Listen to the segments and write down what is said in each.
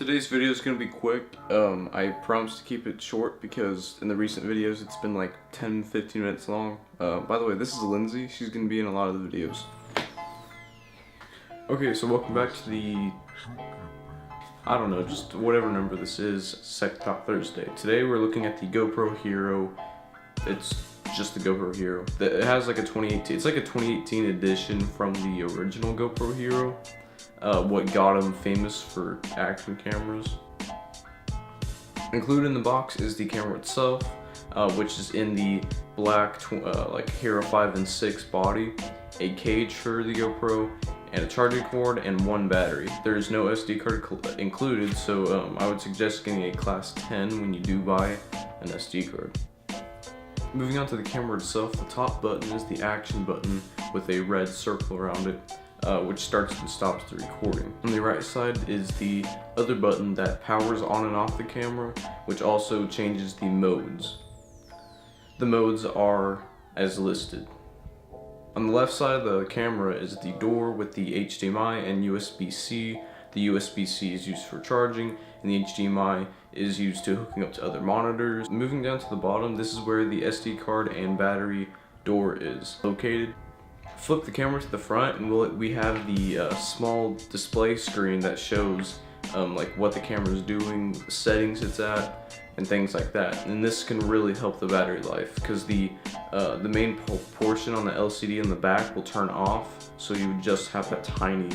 Today's video is going to be quick. I promise to keep it short because in the recent videos it's been like 10-15 minutes long. By the way, this is Lindsay. She's going to be in a lot of the videos. Okay, so welcome back to the, I don't know, just whatever number this is, Top Thursday. Today we're looking at the GoPro Hero. It's just the GoPro Hero. It has like a 2018, it's like a 2018 edition from the original GoPro Hero. What got him famous for action cameras. Included in the box is the camera itself, which is in the black like Hero 5 and 6 body, a cage for the GoPro, and a charging cord and one battery. There is no SD card included, so I would suggest getting a class 10 when you do buy an SD card. Moving on to the camera itself, the top button is the action button with a red circle around it, which starts and stops the recording. On the right side is the other button that powers on and off the camera, which also changes the modes. The modes are as listed. On the left side of the camera is the door with the HDMI and USB-C. The USB-C is used for charging, and the HDMI is used to hooking up to other monitors. Moving down to the bottom, this is where the SD card and battery door is located. Flip the camera to the front and we have the small display screen that shows like what the camera is doing, the settings it's at, and things like that. And this can really help the battery life because the main portion on the LCD in the back will turn off, so you would just have that tiny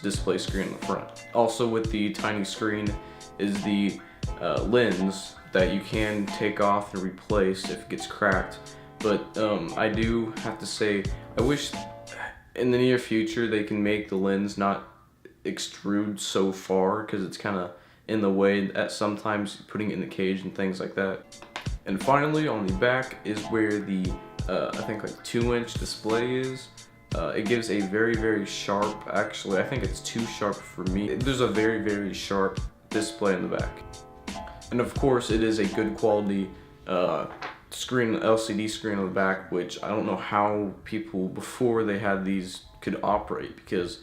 display screen in the front. Also with the tiny screen is the lens that you can take off and replace if it gets cracked. But I do have to say, I wish in the near future they can make the lens not extrude so far because it's kind of in the way at sometimes putting it in the cage and things like that. And finally on the back is where the I think like 2-inch display is. It gives a very sharp, actually I think it's too sharp for me. There's a very sharp display in the back. And of course it is a good quality screen, LCD screen on the back, which I don't know how people before they had these could operate, because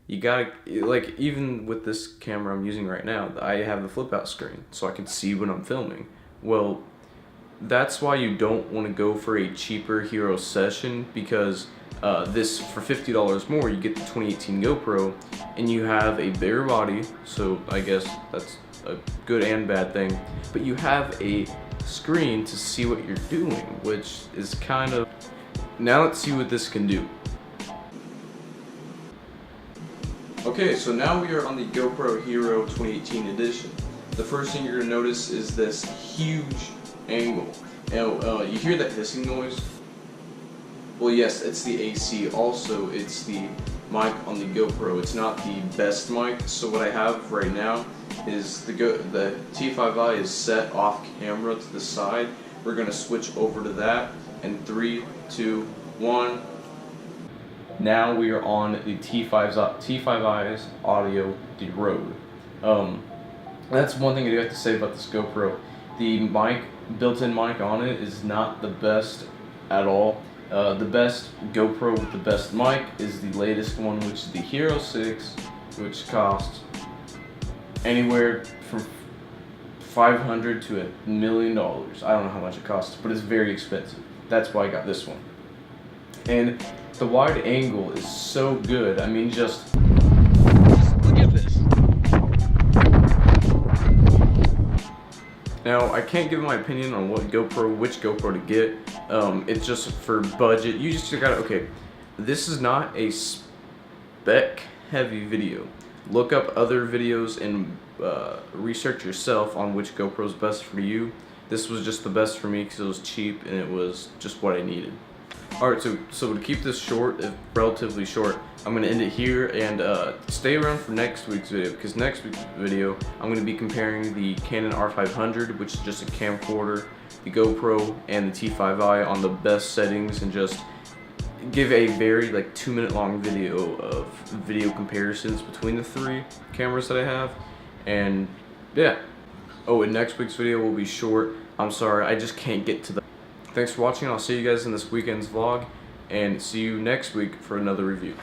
you gotta, like, even with this camera I'm using right now, I have the flip out screen so I can see when I'm filming. Well, that's why you don't want to go for a cheaper Hero Session, because this, for $50 more, you get the 2018 GoPro and you have a bigger body, so I guess that's a good and bad thing, but you have a screen to see what you're doing, which is kind of... Now let's see what this can do. Okay, so now we are on the GoPro Hero 2018 edition. The first thing you're going to notice is this huge angle. Now, you hear that hissing noise? Well, yes, it's the AC. Also, it's the mic on the GoPro. It's not the best mic, so what I have right now is the T5i is set off camera to the side. We're going to switch over to that in 3, 2, 1. Now we are on the T5i's audio, the Rode. That's one thing I do have to say about this GoPro. The mic, built-in mic on it, is not the best at all. The best GoPro with the best mic is the latest one, which is the Hero 6, which costs anywhere from $500 to $1 million. I don't know how much it costs, but it's very expensive. That's why I got this one. And the wide angle is so good. I mean, just look at this. Now, I can't give my opinion on which GoPro to get. It's just for budget. You just gotta, okay, this is not a spec heavy video. Look up other videos and research yourself on which GoPro is best for you. This was just the best for me because it was cheap and it was just what I needed. Alright, so to keep this short, relatively short, I'm going to end it here and stay around for next week's video, because next week's video I'm going to be comparing the Canon R500, which is just a camcorder, the GoPro, and the T5i on the best settings, and just give a very like 2-minute long video of video comparisons between the three cameras that I have. And yeah. Oh, and next week's video will be short. I'm sorry, I just can't get to the... Thanks for watching. I'll see you guys in this weekend's vlog, and see you next week for another review.